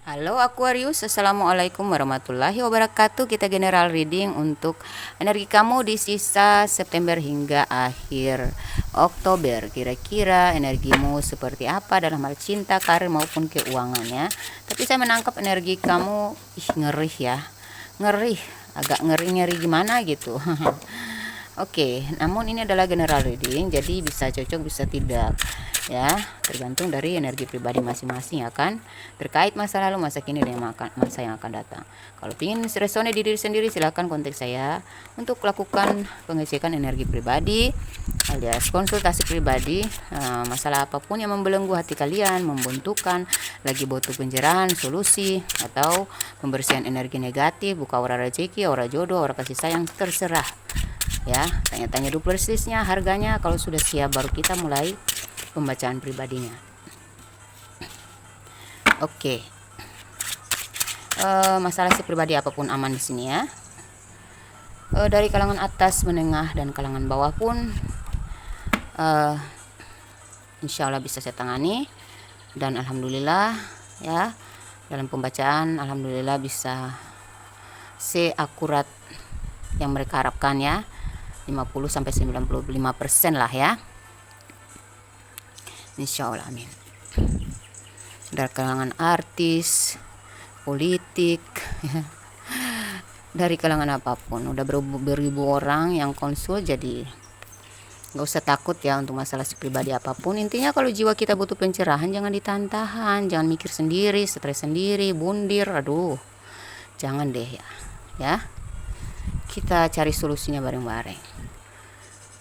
Halo Aquarius, Assalamualaikum warahmatullahi wabarakatuh. Kita general reading untuk energi kamu di sisa September hingga akhir Oktober. Kira-kira energimu seperti apa dalam hal cinta, karir maupun keuangannya. Tapi saya menangkap energi kamu ngeri ya. Ngeri, agak ngeri-ngeri gimana gitu. Oke, namun ini adalah general reading, jadi bisa cocok bisa tidak ya, tergantung dari energi pribadi masing-masing ya kan, terkait masa lalu, masa kini, dan masa yang akan datang. Kalau ingin resonate di diri sendiri, silahkan kontak saya untuk lakukan pengecekan energi pribadi alias konsultasi pribadi. Masalah apapun yang membelenggu hati kalian, membuntukan, lagi butuh pencerahan, solusi, atau pembersihan energi negatif, buka aura rezeki, aura jodoh, aura kasih sayang, terserah ya. Tanya-tanya dulu persisnya harganya, kalau sudah siap baru kita mulai pembacaan pribadinya. Oke. Masalah si pribadi apapun aman di sini ya. Dari kalangan atas, menengah, dan kalangan bawah pun insya Allah bisa saya tangani, dan alhamdulillah ya, dalam pembacaan alhamdulillah bisa seakurat yang mereka harapkan ya, 50-95% lah ya, insya Allah, amin. Dari kalangan artis, politik ya, dari kalangan apapun, udah beribu orang yang konsul, jadi nggak usah takut ya untuk masalah pribadi apapun. Intinya kalau jiwa kita butuh pencerahan, jangan ditahan-tahan, jangan mikir sendiri, stres sendiri, bundir, aduh jangan deh ya. Kita cari solusinya bareng-bareng,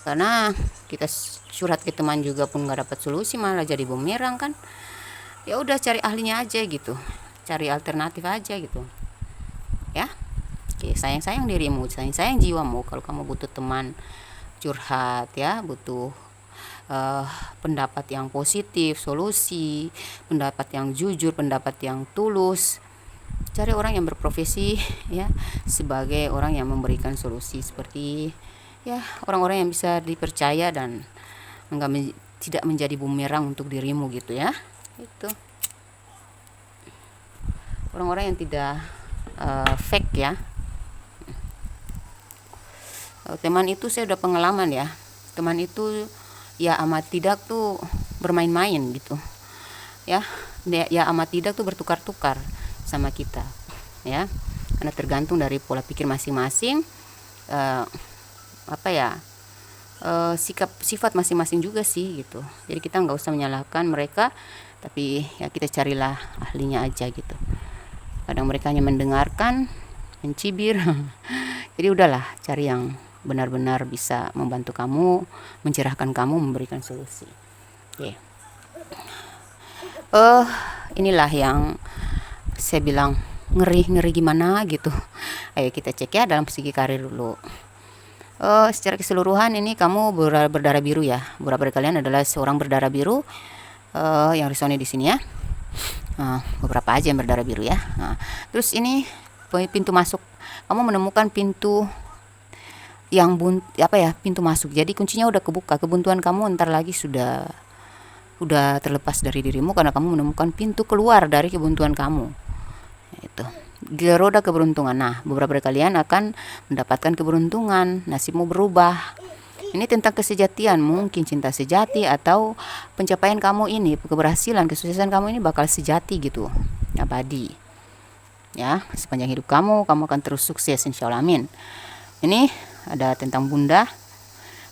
karena kita curhat ke teman juga pun nggak dapat solusi, malah jadi bumerang kan. Ya udah, cari ahlinya aja gitu, cari alternatif aja gitu ya. Oke, sayang dirimu, sayang jiwamu. Kalau kamu butuh teman curhat ya, butuh pendapat yang positif, solusi, pendapat yang jujur, pendapat yang tulus, cari orang yang berprofesi ya sebagai orang yang memberikan solusi, seperti ya orang-orang yang bisa dipercaya dan tidak menjadi bumerang untuk dirimu gitu ya. Itu orang-orang yang tidak fake ya. Teman itu saya udah pengalaman ya, teman itu ya amat tidak tuh bermain-main gitu ya, ya amat tidak tuh bertukar-tukar sama kita ya, karena tergantung dari pola pikir masing-masing, sikap sifat masing-masing juga sih gitu. Jadi kita nggak usah menyalahkan mereka, tapi ya kita carilah ahlinya aja gitu. Kadang mereka hanya mendengarkan, mencibir jadi udahlah, cari yang benar-benar bisa membantu kamu, mencerahkan kamu, memberikan solusi. Oke. Inilah yang saya bilang ngeri gimana gitu. Ayo kita cek ya dalam segi karir dulu. Secara keseluruhan ini kamu berdarah biru ya. Beberapa dari kalian adalah seorang berdarah biru yang resonate di sini ya. Beberapa aja yang berdarah biru ya. Terus ini pintu masuk. Kamu menemukan pintu yang pintu masuk. Jadi kuncinya udah kebuka. Kebuntuan kamu ntar lagi sudah terlepas dari dirimu, karena kamu menemukan pintu keluar dari kebuntuan kamu. Itu roda keberuntungan. Nah, beberapa dari kalian akan mendapatkan keberuntungan, nasibmu berubah. Ini tentang kesejatian, mungkin cinta sejati atau pencapaian kamu ini, keberhasilan, kesuksesan kamu ini bakal sejati gitu, abadi. Ya, sepanjang hidup kamu akan terus sukses insya Allah, amin. Ini ada tentang bunda.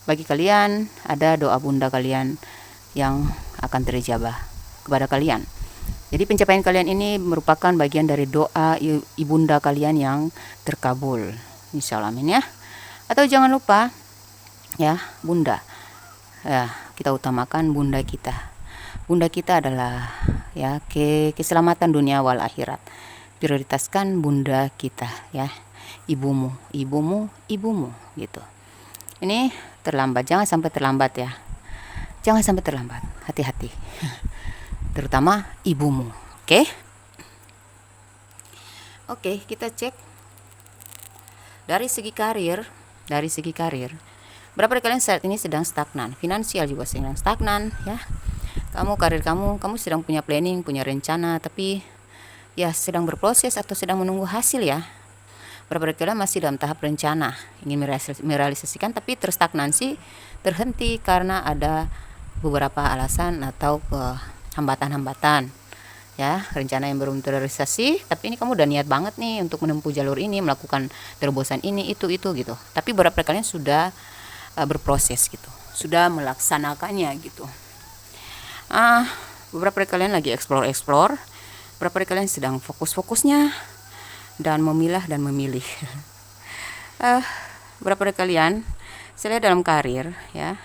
Bagi kalian ada doa bunda kalian yang akan terijabah kepada kalian. Jadi pencapaian kalian ini merupakan bagian dari doa ibunda kalian yang terkabul insya Allah, amin ya. Atau jangan lupa ya, bunda ya, kita utamakan bunda kita. Bunda kita adalah ya keselamatan dunia wal akhirat. Prioritaskan bunda kita ya, ibumu gitu. Ini terlambat, jangan sampai terlambat ya, jangan sampai terlambat, hati-hati terutama ibumu. Oke, kita cek dari segi karir. Berapa dari kalian saat ini sedang stagnan, finansial juga sedang stagnan ya. Karir kamu sedang punya planning, punya rencana, tapi ya sedang berproses atau sedang menunggu hasil ya. Beberapa dari kalian masih dalam tahap rencana, ingin merealisasikan tapi terstagnansi, terhenti karena ada beberapa alasan atau hambatan-hambatan. Ya, rencana yang belum terrealisasi, tapi ini kamu udah niat banget nih untuk menempuh jalur ini, melakukan terobosan ini, itu gitu. Tapi beberapa kalian sudah berproses gitu, sudah melaksanakannya gitu. Beberapa dari kalian lagi explore, beberapa dari kalian sedang fokus-fokusnya dan memilah dan memilih. Beberapa dari kalian, saya lihat dalam karir ya,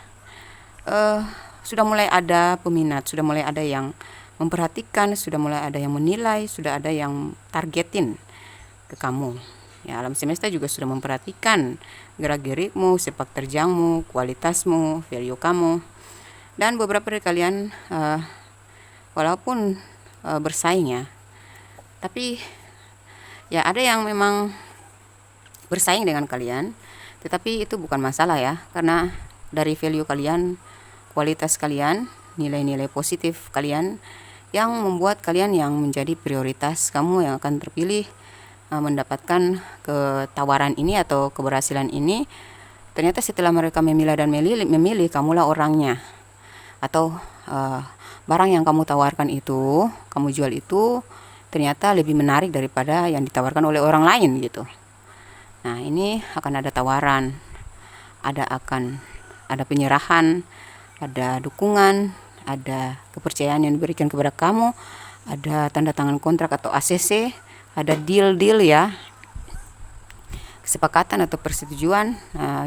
sudah mulai ada peminat, sudah mulai ada yang memperhatikan, sudah mulai ada yang menilai, sudah ada yang targetin ke kamu. Ya, alam semesta juga sudah memperhatikan gerak-gerikmu, sepak terjangmu, kualitasmu, value kamu. Dan beberapa dari kalian walaupun bersaing ya, tapi ya ada yang memang bersaing dengan kalian, tetapi itu bukan masalah ya, karena dari value kalian, kualitas kalian, nilai-nilai positif kalian yang membuat kalian yang menjadi prioritas kamu yang akan terpilih mendapatkan ketawaran ini atau keberhasilan ini. Ternyata setelah mereka memilah dan memilih kamulah orangnya, atau barang yang kamu tawarkan itu, kamu jual itu ternyata lebih menarik daripada yang ditawarkan oleh orang lain gitu. Nah, ini akan ada tawaran, akan ada penyerahan, ada dukungan, ada kepercayaan yang diberikan kepada kamu, ada tanda tangan kontrak atau ACC, ada deal ya, kesepakatan atau persetujuan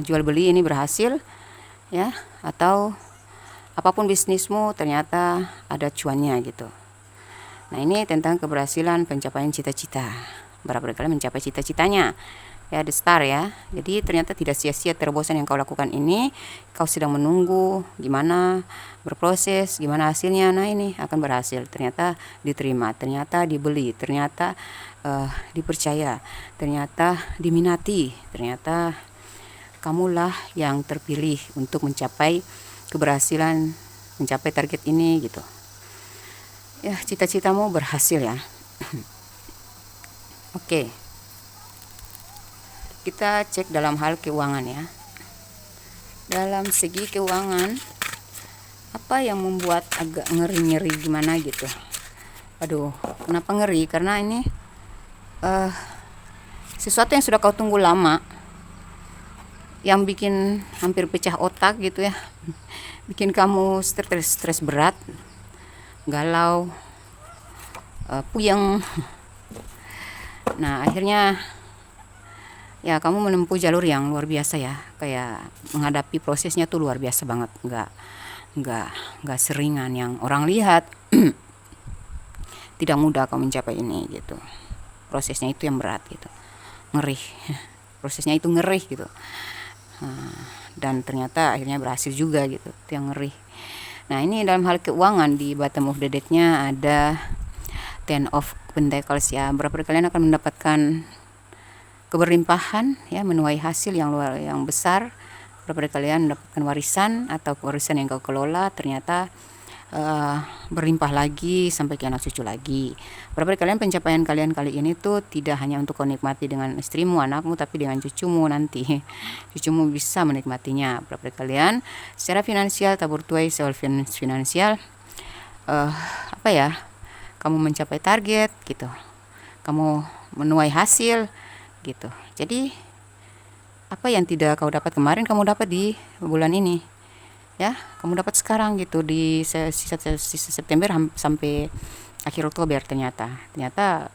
jual beli ini berhasil ya, atau apapun bisnismu ternyata ada cuannya gitu. Nah, ini tentang keberhasilan pencapaian cita-cita. Berapa kali mencapai cita-citanya ya, the star ya. Jadi ternyata tidak sia-sia terobosan yang kau lakukan ini. Kau sedang menunggu gimana berproses, gimana hasilnya. Nah, ini akan berhasil, ternyata diterima, ternyata dibeli, ternyata dipercaya, ternyata diminati, ternyata kamulah yang terpilih untuk mencapai keberhasilan, mencapai target ini gitu ya. Cita-citamu berhasil ya. Oke, kita cek dalam hal keuangan ya. Dalam segi keuangan, apa yang membuat agak ngeri-ngeri gimana gitu. Aduh, kenapa ngeri? Karena ini sesuatu yang sudah kau tunggu lama, yang bikin hampir pecah otak gitu ya, bikin kamu stres berat, galau, puyeng. Nah, akhirnya ya kamu menempuh jalur yang luar biasa ya, kayak menghadapi prosesnya tuh luar biasa banget, nggak seringan yang orang lihat. Tidak mudah kamu mencapai ini gitu, prosesnya itu yang berat gitu, ngeri. Prosesnya itu ngeri gitu, dan ternyata akhirnya berhasil juga gitu, itu yang ngeri. Nah, ini dalam hal keuangan di bottom of the deck-nya ada Ten of Pentacles ya. Beberapa kalian akan mendapatkan keberlimpahan ya, menuai hasil yang besar. Beberapa kalian mendapatkan warisan atau warisan yang kau kelola ternyata berlimpah lagi sampai ke anak cucu lagi. Beberapa kalian, pencapaian kalian kali ini tuh tidak hanya untuk kau nikmati dengan istrimu, anakmu, tapi dengan cucumu nanti. Cucumu bisa menikmatinya. Beberapa kalian secara finansial, tabur tuai soal finansial, apa ya, kamu mencapai target gitu, kamu menuai hasil gitu. Jadi apa yang tidak kau dapat kemarin, kamu dapat di bulan ini ya, kamu dapat sekarang gitu, di sisa September sampai akhir Oktober. Ternyata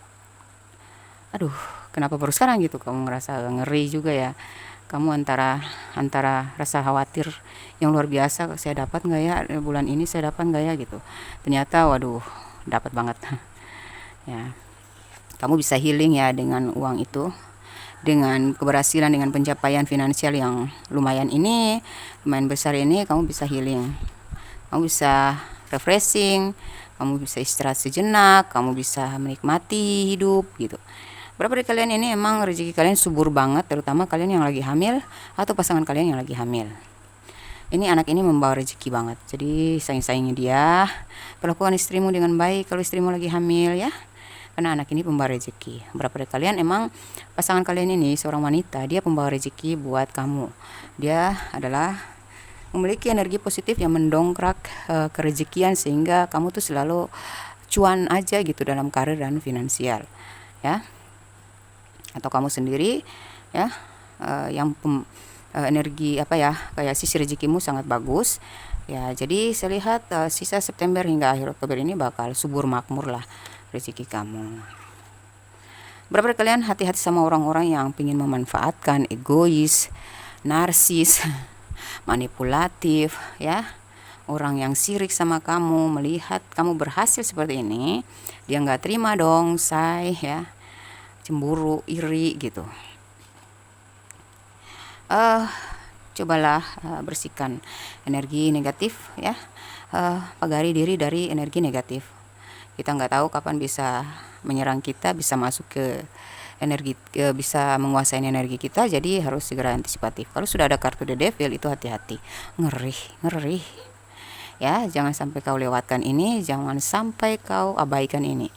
aduh, kenapa baru sekarang gitu, kamu ngerasa ngeri juga ya. Kamu antara rasa khawatir yang luar biasa, saya dapat nggak ya bulan ini, saya dapat nggak ya gitu. Ternyata waduh, dapat banget ya. Kamu bisa healing ya dengan uang itu, dengan keberhasilan, dengan pencapaian finansial yang lumayan besar ini. Kamu bisa healing, kamu bisa refreshing, kamu bisa istirahat sejenak, kamu bisa menikmati hidup gitu. Berapa dari kalian ini emang rezeki kalian subur banget, terutama kalian yang lagi hamil atau pasangan kalian yang lagi hamil. Ini anak ini membawa rezeki banget, jadi sayang-sayangnya dia, perlakukan istrimu dengan baik kalau istrimu lagi hamil ya. karena anak ini pembawa rezeki. Beberapa dari kalian emang pasangan kalian ini seorang wanita, dia pembawa rezeki buat kamu. Dia adalah memiliki energi positif yang mendongkrak kerezekian, sehingga kamu tuh selalu cuan aja gitu dalam karir dan finansial, ya. Atau kamu sendiri, ya, yang energi kayak sisi rezekimu sangat bagus, ya. Jadi saya lihat sisa September hingga akhir Oktober ini bakal subur makmur lah rezeki kamu. Berapa kalian hati-hati sama orang-orang yang ingin memanfaatkan, egois, narsis, manipulatif, ya. Orang yang sirik sama kamu, melihat kamu berhasil seperti ini, dia nggak terima dong, say, ya, cemburu, iri gitu. Cobalah bersihkan energi negatif, ya. Pagari diri dari energi negatif. Kita nggak tahu kapan bisa menyerang kita, bisa masuk ke energi, bisa menguasai energi kita, jadi harus segera antisipatif. Kalau sudah ada kartu The Devil itu hati-hati, ngeri, ya. Jangan sampai kau lewatkan ini, jangan sampai kau abaikan ini.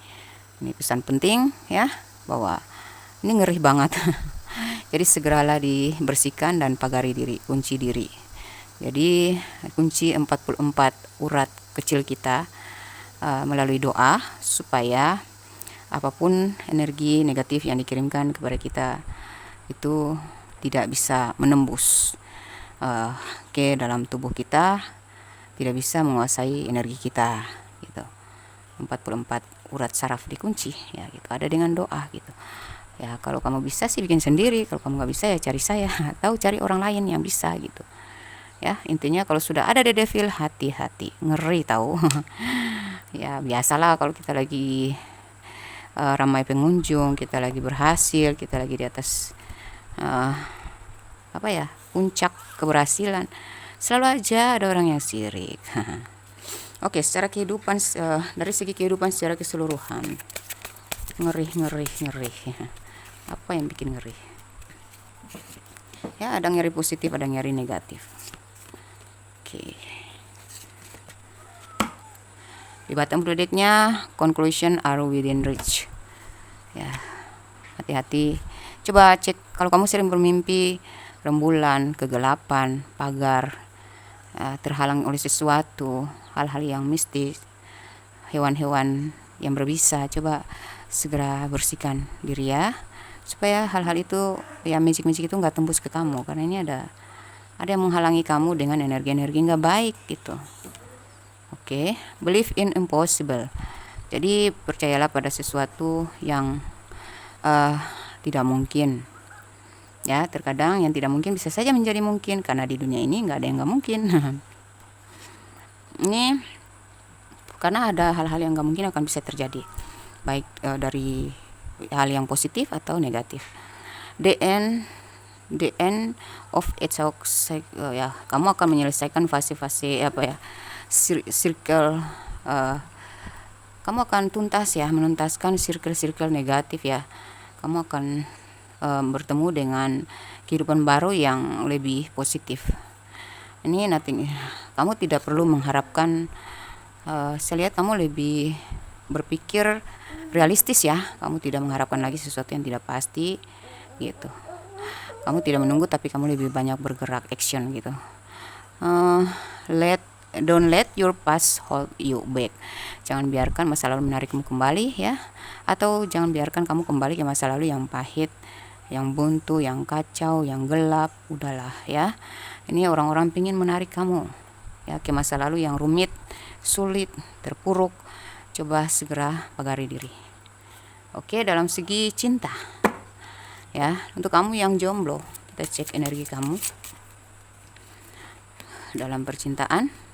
Ini pesan penting, ya, bahwa ini ngeri banget. Jadi segeralah dibersihkan dan pagari diri, kunci diri. Jadi kunci 44 urat kecil kita melalui doa, supaya apapun energi negatif yang dikirimkan kepada kita itu tidak bisa menembus ke dalam tubuh kita, tidak bisa menguasai energi kita gitu. 44 urat saraf dikunci, ya gitu, ada dengan doa gitu. Ya kalau kamu bisa sih bikin sendiri, kalau kamu nggak bisa ya cari saya atau cari orang lain yang bisa gitu. Ya intinya kalau sudah ada The Devil, hati-hati, ngeri tahu. Ya biasalah kalau kita lagi ramai pengunjung, kita lagi berhasil, kita lagi di atas puncak keberhasilan, selalu aja ada orang yang sirik. Oke, secara kehidupan, dari segi kehidupan secara keseluruhan, ngeri. Apa yang bikin ngeri? Ya ada ngeri positif, ada ngeri negatif. Oke. Di bottom of the deck-nya, conclusion are within reach. Ya, hati-hati. Coba cek kalau kamu sering bermimpi rembulan, kegelapan, pagar, terhalang oleh sesuatu, hal-hal yang mistis, hewan-hewan yang berbisa, coba segera bersihkan diri, ya, supaya hal-hal itu, ya, magic-magic itu nggak tembus ke kamu, karena ini ada yang menghalangi kamu dengan energi-energi nggak baik gitu. Oke, believe in impossible. Jadi percayalah pada sesuatu yang tidak mungkin. Ya, terkadang yang tidak mungkin bisa saja menjadi mungkin, karena di dunia ini nggak ada yang nggak mungkin. Ini karena ada hal-hal yang nggak mungkin akan bisa terjadi, baik dari hal yang positif atau negatif. The end of it, ya, kamu akan menyelesaikan fase-fase circle, kamu akan menuntaskan circle negatif, ya. Kamu akan bertemu dengan kehidupan baru yang lebih positif. Ini kamu tidak perlu mengharapkan, saya lihat kamu lebih berpikir realistis, ya. Kamu tidak mengharapkan lagi sesuatu yang tidak pasti gitu. Kamu tidak menunggu, tapi kamu lebih banyak bergerak, action gitu. Don't let your past hold you back. Jangan biarkan masa lalu menarikmu kembali, ya. Atau jangan biarkan kamu kembali ke masa lalu yang pahit, yang buntu, yang kacau, yang gelap. Udahlah, ya. Ini orang-orang pingin menarik kamu, ya, ke masa lalu yang rumit, sulit, terpuruk. Coba segera pagari diri. Oke, dalam segi cinta, ya, untuk kamu yang jomblo, kita cek energi kamu dalam percintaan.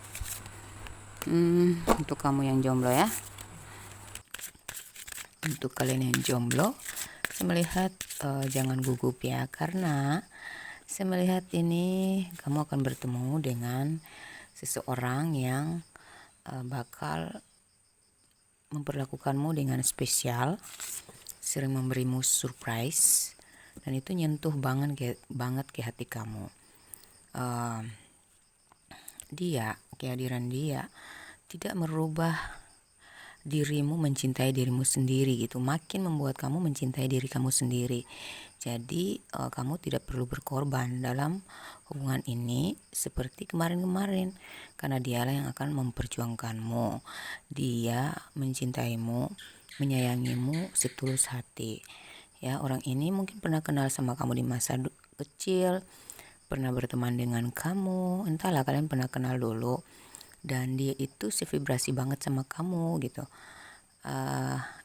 Untuk kamu yang jomblo, ya, untuk kalian yang jomblo, saya melihat jangan gugup, ya, karena saya melihat ini kamu akan bertemu dengan seseorang yang bakal memperlakukanmu dengan spesial, sering memberimu surprise, dan itu nyentuh banget ke hati kamu. Kehadiran dia tidak merubah dirimu mencintai dirimu sendiri gitu, makin membuat kamu mencintai diri kamu sendiri. Jadi kamu tidak perlu berkorban dalam hubungan ini seperti kemarin-kemarin, karena dialah yang akan memperjuangkanmu. Dia mencintaimu, menyayangimu setulus hati. Ya, orang ini mungkin pernah kenal sama kamu di masa kecil, pernah berteman dengan kamu, entahlah kalian pernah kenal dulu, dan dia itu sevibrasi banget sama kamu gitu.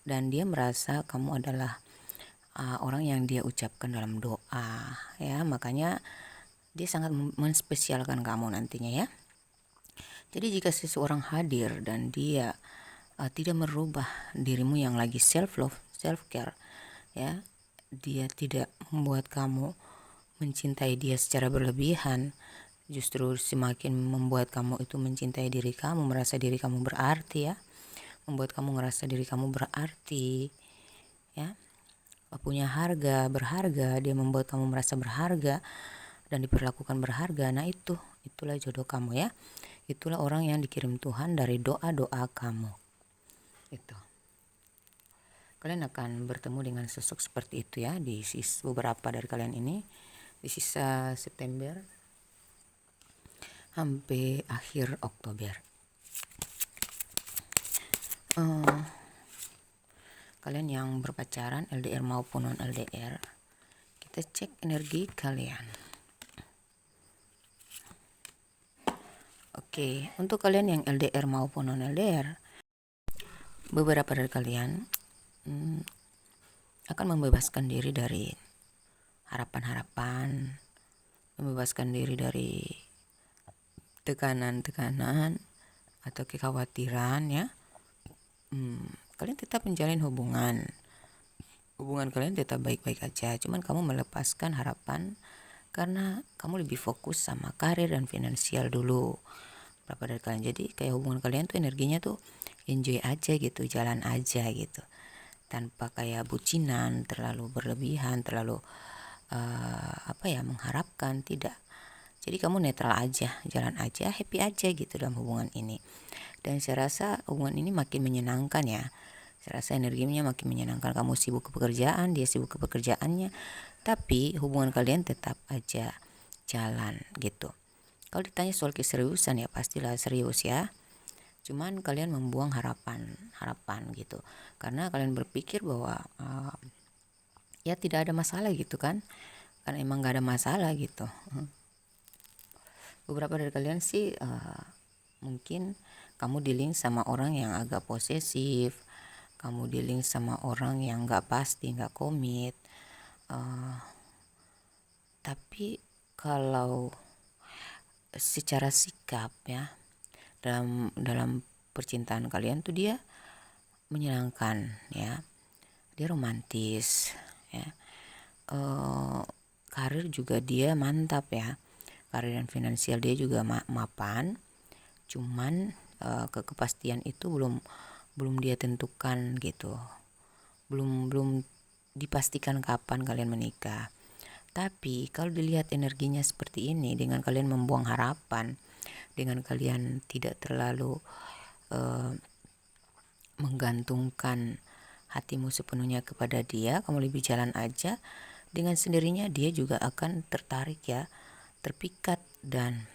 Dan dia merasa kamu adalah orang yang dia ucapkan dalam doa, ya, makanya dia sangat menspesialkan kamu nantinya, ya. Jadi jika seseorang hadir dan dia tidak merubah dirimu yang lagi self love, self care, ya, dia tidak membuat kamu mencintai dia secara berlebihan, justru semakin membuat kamu itu mencintai diri kamu, merasa diri kamu berarti, ya, membuat kamu ngerasa diri kamu berarti, ya, punya harga, berharga. Dia membuat kamu merasa berharga dan diperlakukan berharga. Nah, itulah jodoh kamu, ya. Itulah orang yang dikirim Tuhan dari doa-doa kamu. Itu. Kalian akan bertemu dengan sosok seperti itu, ya, di beberapa dari kalian ini di sisa September sampai akhir Oktober. Kalian yang berpacaran LDR maupun non LDR, kita cek energi kalian. Oke, untuk kalian yang LDR maupun non LDR, beberapa dari kalian akan membebaskan diri dari harapan-harapan, membebaskan diri dari tekanan-tekanan atau kekhawatiran, ya. Kalian tetap menjalin hubungan kalian tetap baik-baik aja, cuman kamu melepaskan harapan karena kamu lebih fokus sama karir dan finansial dulu, berapa dari kalian. Jadi kayak hubungan kalian tuh energinya tuh enjoy aja gitu, jalan aja gitu, tanpa kayak bucinan terlalu berlebihan, terlalu mengharapkan, tidak. Jadi kamu netral aja, jalan aja, happy aja gitu dalam hubungan ini. Dan saya rasa hubungan ini makin menyenangkan, ya. Saya rasa energinya makin menyenangkan. Kamu sibuk ke pekerjaan, dia sibuk ke pekerjaannya, tapi hubungan kalian tetap aja jalan gitu. Kalau ditanya soal keseriusan, ya pastilah serius, ya. Cuman kalian membuang harapan gitu, karena kalian berpikir bahwa ya tidak ada masalah gitu kan, karena emang gak ada masalah gitu. Beberapa dari kalian sih mungkin kamu dealing sama orang yang agak posesif, kamu dealing sama orang yang gak pasti, gak komit. Tapi kalau secara sikap, ya, dalam percintaan kalian tuh dia menyenangkan, ya, dia romantis, ya. Karir juga dia mantap, ya, karir dan finansial dia juga mapan. Cuman kepastian itu belum dia tentukan gitu, belum dipastikan kapan kalian menikah. Tapi kalau dilihat energinya seperti ini, dengan kalian membuang harapan, dengan kalian tidak terlalu menggantungkan hatimu sepenuhnya kepada dia, kamu lebih jalan aja, dengan sendirinya dia juga akan tertarik, ya, terpikat dan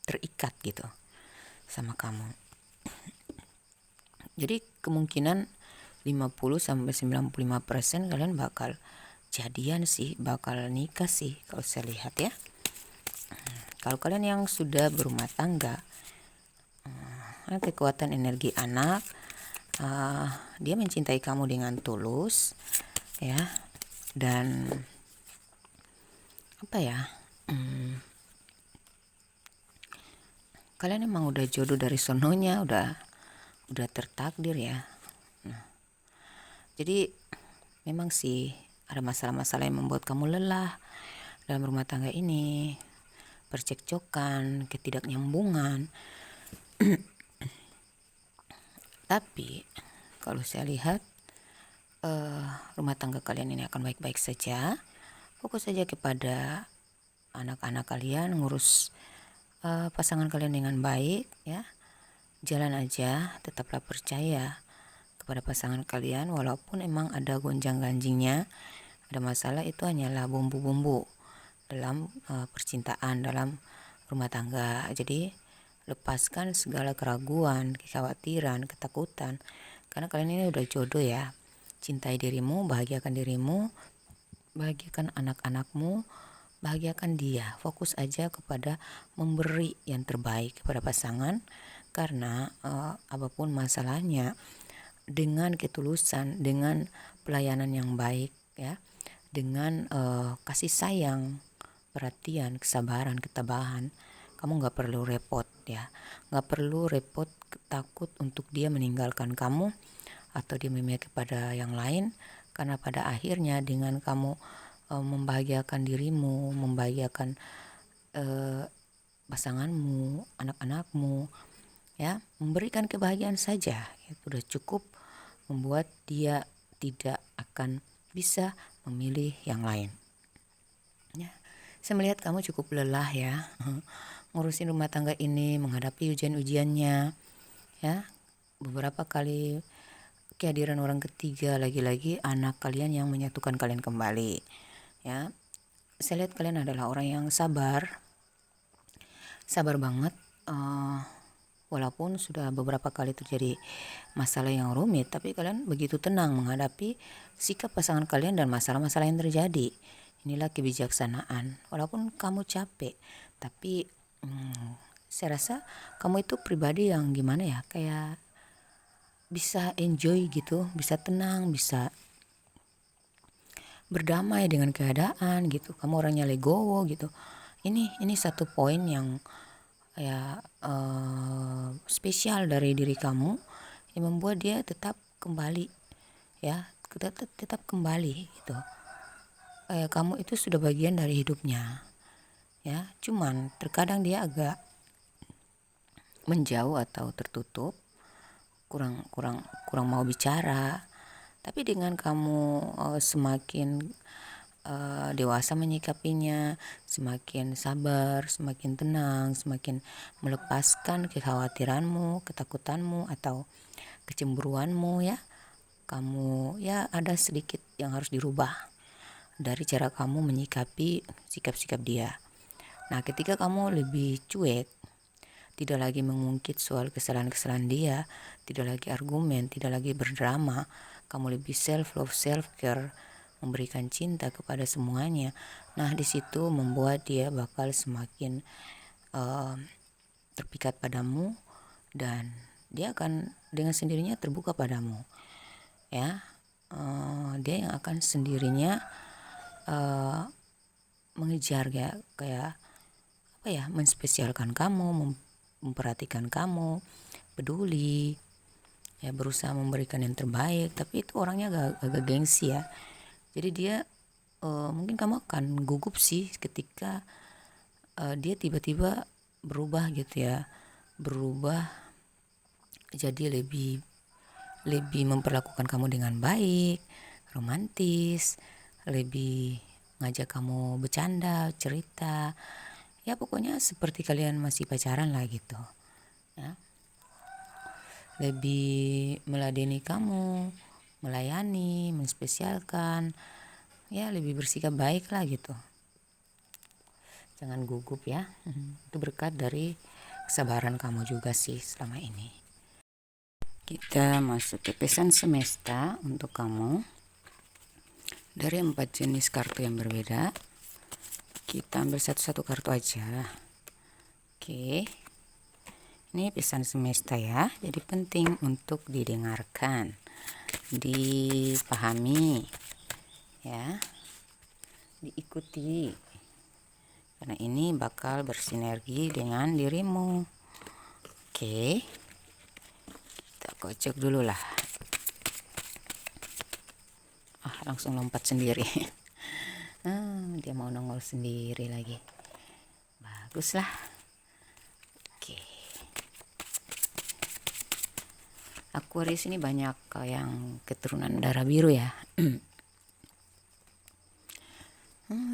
terikat gitu sama kamu. Jadi kemungkinan 50-95% kalian bakal jadian sih, bakal nikah sih kalau saya lihat, ya. Kalau kalian yang sudah berumah tangga, kekuatan energi anak, dia mencintai kamu dengan tulus, ya, dan kalian emang udah jodoh dari sononya, udah tertakdir, ya. Jadi memang sih ada masalah-masalah yang membuat kamu lelah dalam rumah tangga ini, percekcokan, ketidaknyambungan. Tapi kalau saya lihat rumah tangga kalian ini akan baik-baik saja. Fokus saja kepada anak-anak kalian, ngurus pasangan kalian dengan baik, ya. Jalan aja, tetaplah percaya kepada pasangan kalian, walaupun emang ada gonjang-ganjingnya, ada masalah, itu hanyalah bumbu-bumbu dalam percintaan, dalam rumah tangga. Jadi lepaskan segala keraguan, kekhawatiran, ketakutan, karena kalian ini udah jodoh ya. Cintai dirimu, bahagiakan dirimu, bahagiakan anak-anakmu, bahagiakan dia. Fokus aja kepada memberi yang terbaik kepada pasangan, karena apapun masalahnya, dengan ketulusan, dengan pelayanan yang baik ya, dengan kasih sayang, perhatian, kesabaran, ketabahan, kamu nggak perlu repot ya, nggak perlu repot takut untuk dia meninggalkan kamu atau dia memihak kepada yang lain, karena pada akhirnya dengan kamu membahagiakan dirimu, membahagiakan pasanganmu, anak-anakmu ya, memberikan kebahagiaan saja itu sudah cukup membuat dia tidak akan bisa memilih yang lain ya. Saya melihat kamu cukup lelah ya ngurusin rumah tangga ini, menghadapi ujian-ujiannya ya. Beberapa kali kehadiran orang ketiga, lagi-lagi anak kalian yang menyatukan kalian kembali ya. Saya lihat kalian adalah orang yang sabar banget, walaupun sudah beberapa kali terjadi masalah yang rumit, tapi kalian begitu tenang menghadapi sikap pasangan kalian dan masalah-masalah yang terjadi. Inilah kebijaksanaan. Walaupun kamu capek, tapi saya rasa kamu itu pribadi yang gimana ya, kayak bisa enjoy gitu, bisa tenang, bisa berdamai dengan keadaan gitu. Kamu orangnya legowo gitu. Ini satu poin yang ya spesial dari diri kamu, yang membuat dia tetap kembali ya, tetap kembali gitu. Kamu itu sudah bagian dari hidupnya ya. Cuman terkadang dia agak menjauh atau tertutup, kurang mau bicara. Tapi dengan kamu semakin dewasa menyikapinya, semakin sabar, semakin tenang, semakin melepaskan kekhawatiranmu, ketakutanmu atau kecemburuanmu ya, kamu ya ada sedikit yang harus dirubah dari cara kamu menyikapi sikap-sikap dia. Nah, ketika kamu lebih cuek, tidak lagi mengungkit soal kesalahan-kesalahan dia, tidak lagi argumen, tidak lagi berdrama, kamu lebih self love, self care, memberikan cinta kepada semuanya. Nah, di situ membuat dia bakal semakin terpikat padamu, dan dia akan dengan sendirinya terbuka padamu ya. Dia yang akan sendirinya mengejar ya, kayak apa ya, menspesialkan kamu, memperhatikan kamu, peduli ya, berusaha memberikan yang terbaik. Tapi itu orangnya agak gengsi ya. Jadi dia mungkin kamu akan gugup sih ketika dia tiba-tiba berubah gitu ya, berubah jadi lebih memperlakukan kamu dengan baik, romantis, lebih ngajak kamu bercanda, cerita ya, pokoknya seperti kalian masih pacaran lah gitu ya. Lebih meladeni kamu, melayani, menspesialkan ya, lebih bersikap baik lah gitu. Jangan gugup ya. Itu berkat dari kesabaran kamu juga sih selama ini. Kita masuk ke pesan semesta untuk kamu dari 4 jenis kartu yang berbeda. Kita ambil satu-satu kartu aja. Oke, ini pesan semesta ya, jadi penting untuk didengarkan, dipahami ya, diikuti, karena ini bakal bersinergi dengan dirimu. Oke, kita kocok dulu lah. Langsung lompat sendiri. Dia mau nongol sendiri lagi. Baguslah. Oke, Aquarius ini banyak yang keturunan darah biru ya.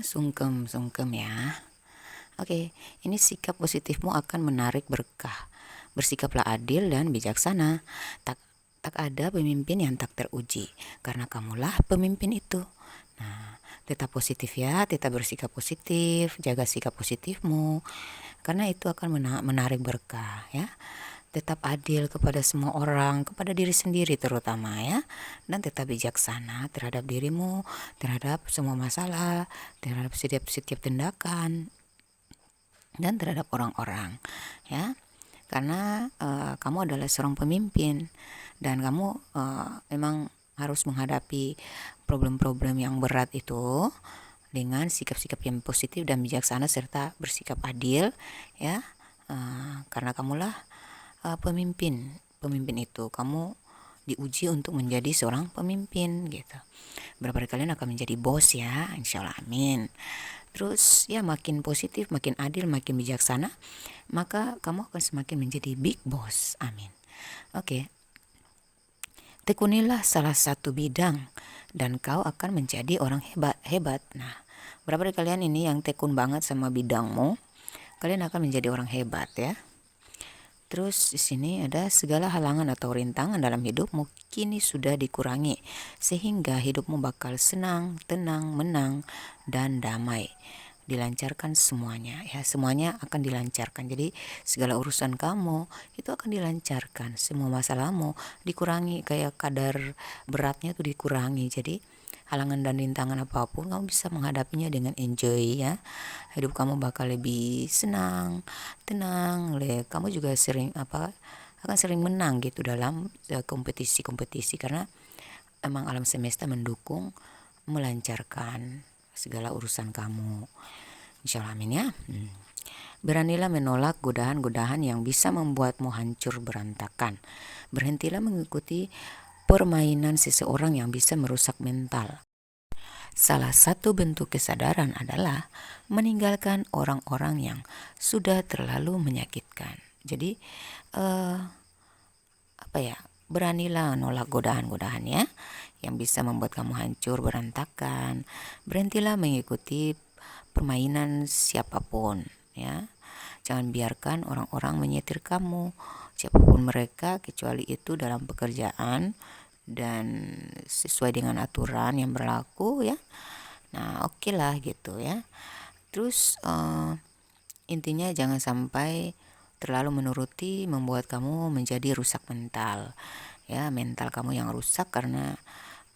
Sungkem ya. Oke, ini sikap positifmu akan menarik berkah. Bersikaplah adil dan bijaksana. Tak ada pemimpin yang tak teruji, karena kamulah pemimpin itu. Nah, tetap positif ya, tetap bersikap positif, jaga sikap positifmu, karena itu akan menarik berkah ya. Tetap adil kepada semua orang, kepada diri sendiri terutama ya, dan tetap bijaksana terhadap dirimu, terhadap semua masalah, terhadap setiap tindakan, dan terhadap orang-orang ya. Karena kamu adalah seorang pemimpin dan kamu memang harus menghadapi problem-problem yang berat itu dengan sikap-sikap yang positif dan bijaksana serta bersikap adil ya. Karena kamulah pemimpin itu kamu diuji untuk menjadi seorang pemimpin gitu. Berapa kalian akan menjadi bos ya, insya Allah, amin. Terus ya, makin positif, makin adil, makin bijaksana, maka kamu akan semakin menjadi big boss, amin. Oke. Tekunilah salah satu bidang dan kau akan menjadi orang hebat. Nah, berapa dari kalian ini yang tekun banget sama bidangmu, kalian akan menjadi orang hebat ya. Terus di sini ada segala halangan atau rintangan dalam hidupmu kini sudah dikurangi sehingga hidupmu bakal senang, tenang, menang, dan damai. Dilancarkan semuanya ya, semuanya akan dilancarkan. Jadi segala urusan kamu itu akan dilancarkan, semua masalahmu dikurangi, kayak kadar beratnya tuh dikurangi. Jadi halangan dan rintangan apapun kamu bisa menghadapinya dengan enjoy ya. Hidup kamu bakal lebih senang, tenang. Kamu juga akan sering menang gitu dalam kompetisi karena emang alam semesta mendukung, melancarkan segala urusan kamu, insya Allah, amin ya. Beranilah menolak godaan-godaan yang bisa membuatmu hancur berantakan. Berhentilah mengikuti permainan seseorang yang bisa merusak mental. Salah satu bentuk kesadaran adalah meninggalkan orang-orang yang sudah terlalu menyakitkan. Jadi beranilah nolak godaan-godaan ya yang bisa membuat kamu hancur berantakan. Berhentilah mengikuti permainan siapapun ya. Jangan biarkan orang-orang menyetir kamu, siapapun mereka, kecuali itu dalam pekerjaan dan sesuai dengan aturan yang berlaku ya. Nah, oke lah gitu ya. Terus intinya jangan sampai terlalu menuruti membuat kamu menjadi rusak mental ya. Mental kamu yang rusak karena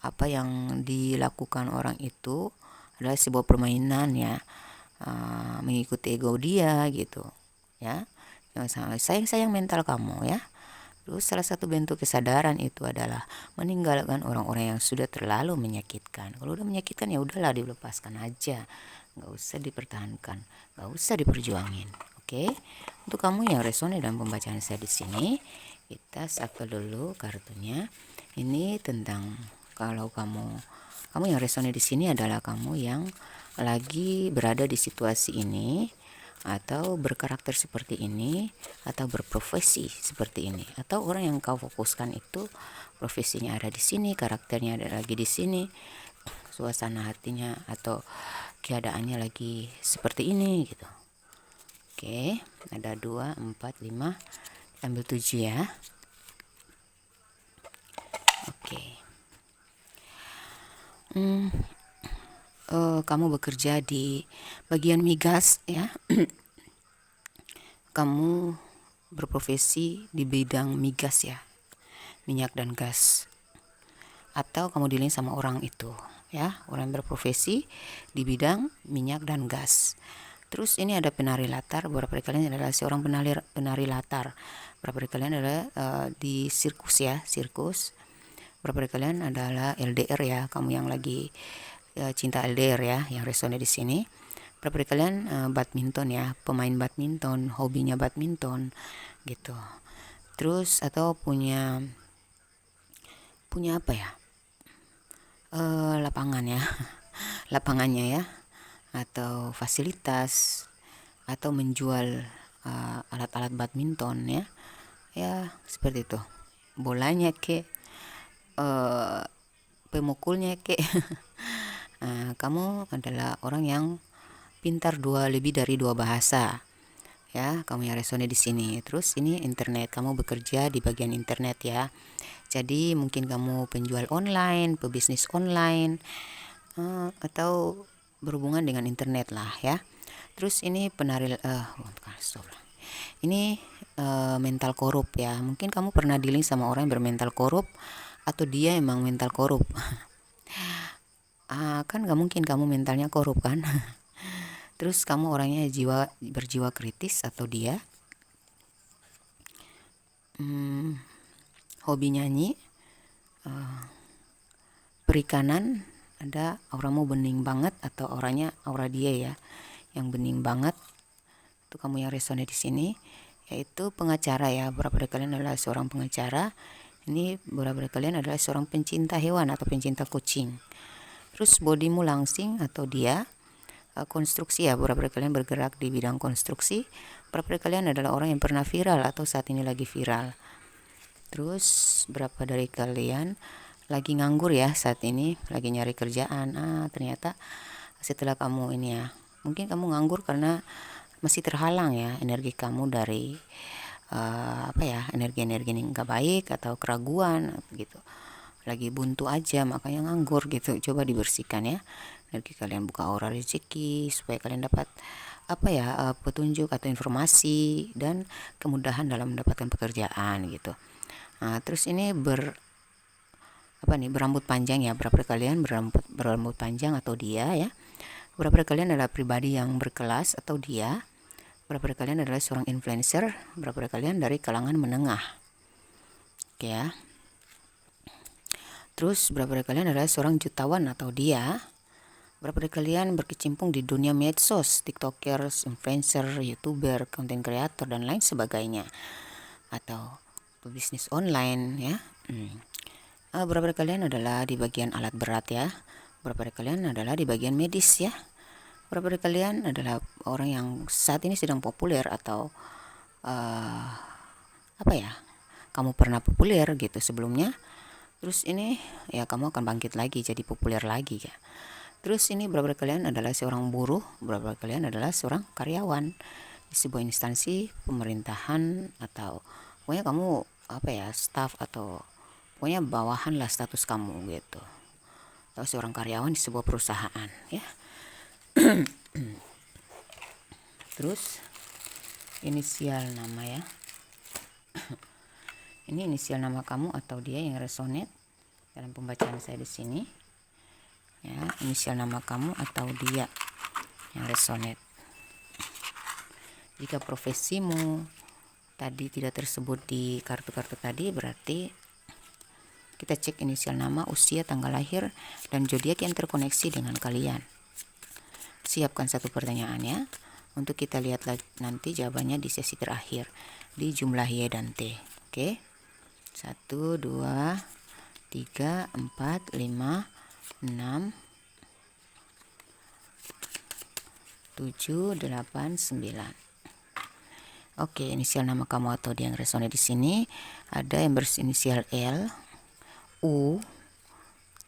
apa yang dilakukan orang itu adalah sebuah permainan ya, mengikuti ego dia gitu ya. Jangan sayang mental kamu ya. Terus salah satu bentuk kesadaran itu adalah meninggalkan orang-orang yang sudah terlalu menyakitkan. Kalau udah menyakitkan ya udahlah, dilepaskan aja, nggak usah dipertahankan, nggak usah diperjuangin. Oke, untuk kamu yang resone dalam pembacaan saya di sini, kita shuffle dulu kartunya. Ini tentang kalau kamu yang resone di sini adalah kamu yang lagi berada di situasi ini, atau berkarakter seperti ini, atau berprofesi seperti ini, atau orang yang kau fokuskan itu profesinya ada di sini, karakternya ada lagi di sini, suasana hatinya atau keadaannya lagi seperti ini gitu. Oke, ada 2, 4, 5, ambil 7 ya. Oke. Kamu bekerja di bagian migas ya. Kamu berprofesi di bidang migas ya, minyak dan gas, atau kamu dealing sama orang itu ya, orang yang berprofesi di bidang minyak dan gas. Terus ini ada penari latar, beberapa dari kalian adalah seorang penari latar, beberapa dari kalian adalah di sirkus ya, sirkus. Beberapa dari kalian adalah LDR ya, kamu yang lagi cinta LDR ya, yang resone di sini. Beberapa dari kalian badminton ya, pemain badminton, hobinya badminton gitu. Terus atau punya apa ya, lapangan ya, lapangannya ya, atau fasilitas, atau menjual alat-alat badminton ya, seperti itu, bolanya ke pemukulnya ke. Kamu adalah orang yang pintar lebih dari 2 bahasa ya, kamu yang resone di sini. Terus ini internet, kamu bekerja di bagian internet ya. Jadi mungkin kamu penjual online, pebisnis online, atau berhubungan dengan internet lah ya. Terus ini ini mental korup ya. Mungkin kamu pernah dealing sama orang yang bermental korup atau dia emang mental korup. Kan gak mungkin kamu mentalnya korup kan. Terus kamu orangnya berjiwa kritis atau dia hobi nyanyi, perikanan, ada auramu bening banget atau aura dia ya yang bening banget. Itu kamu yang resone di sini. Yaitu pengacara ya, beberapa dari kalian adalah seorang pengacara. Ini beberapa dari kalian adalah seorang pencinta hewan atau pencinta kucing. Terus bodimu langsing atau dia konstruksi ya, beberapa dari kalian bergerak di bidang konstruksi. Beberapa dari kalian adalah orang yang pernah viral atau saat ini lagi viral. Terus berapa dari kalian lagi nganggur ya saat ini, lagi nyari kerjaan. Ternyata setelah kamu ini ya, mungkin kamu nganggur karena masih terhalang ya energi kamu dari energi-energi yang nggak baik atau keraguan gitu. Lagi buntu aja makanya nganggur gitu. Coba dibersihkan ya energi kalian, buka aura rezeki supaya kalian dapat petunjuk atau informasi dan kemudahan dalam mendapatkan pekerjaan gitu. Terus ini berambut panjang ya, berapa kalian berambut panjang atau dia ya. Berapa kalian adalah pribadi yang berkelas atau dia. Berapa kalian adalah seorang influencer, berapa kalian dari kalangan menengah. Oke ya. Terus berapa dari kalian adalah seorang jutawan atau dia. Berapa dari kalian berkecimpung di dunia medsos, tiktokers, influencer, youtuber, content creator dan lain sebagainya, atau bisnis online ya. Berapa dari kalian adalah di bagian alat berat ya. Berapa dari kalian adalah di bagian medis ya. Berapa dari kalian adalah orang yang saat ini sedang populer atau kamu pernah populer gitu sebelumnya. Terus ini ya kamu akan bangkit lagi jadi populer lagi ya. Terus ini berapa dari kalian adalah seorang buruh, berapa dari kalian adalah seorang karyawan di sebuah instansi pemerintahan atau pokoknya kamu staff atau pokoknya bawahan lah status kamu gitu. Atau seorang karyawan di sebuah perusahaan ya. Terus inisial nama ya. Ini inisial nama kamu atau dia yang resonate dalam pembacaan saya di sini. Ya, inisial nama kamu atau dia yang resonate. Jika profesimu tadi tidak tersebut di kartu-kartu tadi, berarti kita cek inisial nama, usia, tanggal lahir, dan zodiak yang terkoneksi dengan kalian. Siapkan satu pertanyaan ya, untuk kita lihat nanti jawabannya di sesi terakhir di jumlah Y dan T. Oke, 1, 2, 3, 4, 5, 6, 7, 8, 9. Oke, inisial nama kamu atau dia yang resonate di sini ada yang berinisial L, U,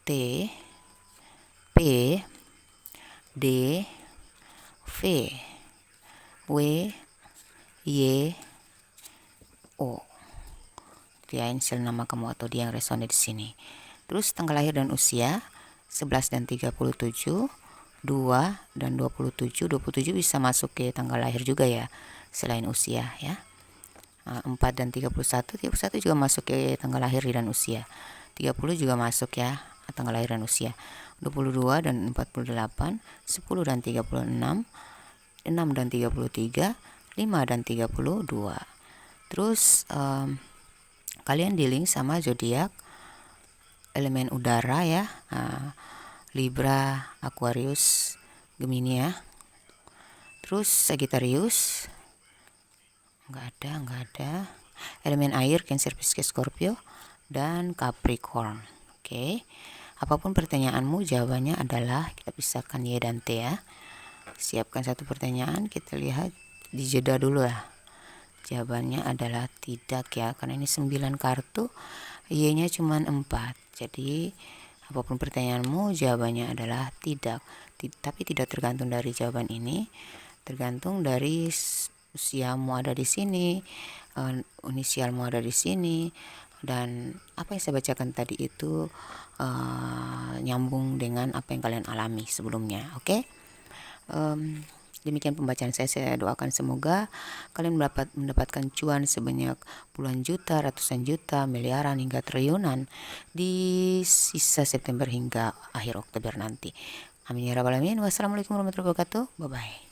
T, P, D, V, W, Y, O. Ya, inisial nama kamu atau dia yang resonate di sini. Terus tanggal lahir dan usia 11 dan 37, 2 dan 27. 27 bisa masuk ke tanggal lahir juga ya, selain usia ya. 4 dan 31 juga masuk ke tanggal lahir dan usia. 30 juga masuk ya, tanggal lahir dan usia. 22 dan 48, 10 dan 36, 6 dan 33, 5 dan 32. Terus kalian dealing sama zodiak elemen udara ya, Libra, Aquarius, Gemini ya. Terus Sagittarius nggak ada. Elemen air Cancer, Pisces, Scorpio, dan Capricorn. Oke. Apapun pertanyaanmu, jawabannya adalah kita pisahkan Y dan T ya. Siapkan satu pertanyaan, kita lihat di jeda dulu ya. Jawabannya adalah tidak ya, karena ini 9 kartu, Y-nya cuma 4. Jadi apapun pertanyaanmu, jawabannya adalah tidak. Tapi tidak tergantung dari jawaban ini, tergantung dari usiamu ada di sini, inisialmu ada di sini, dan apa yang saya bacakan tadi itu nyambung dengan apa yang kalian alami sebelumnya. Oke? Demikian pembacaan saya doakan semoga kalian mendapatkan cuan sebanyak puluhan juta, ratusan juta, miliaran hingga triliunan di sisa September hingga akhir Oktober nanti. Amin ya rabbal alamin. Wassalamualaikum warahmatullahi wabarakatuh. Bye bye.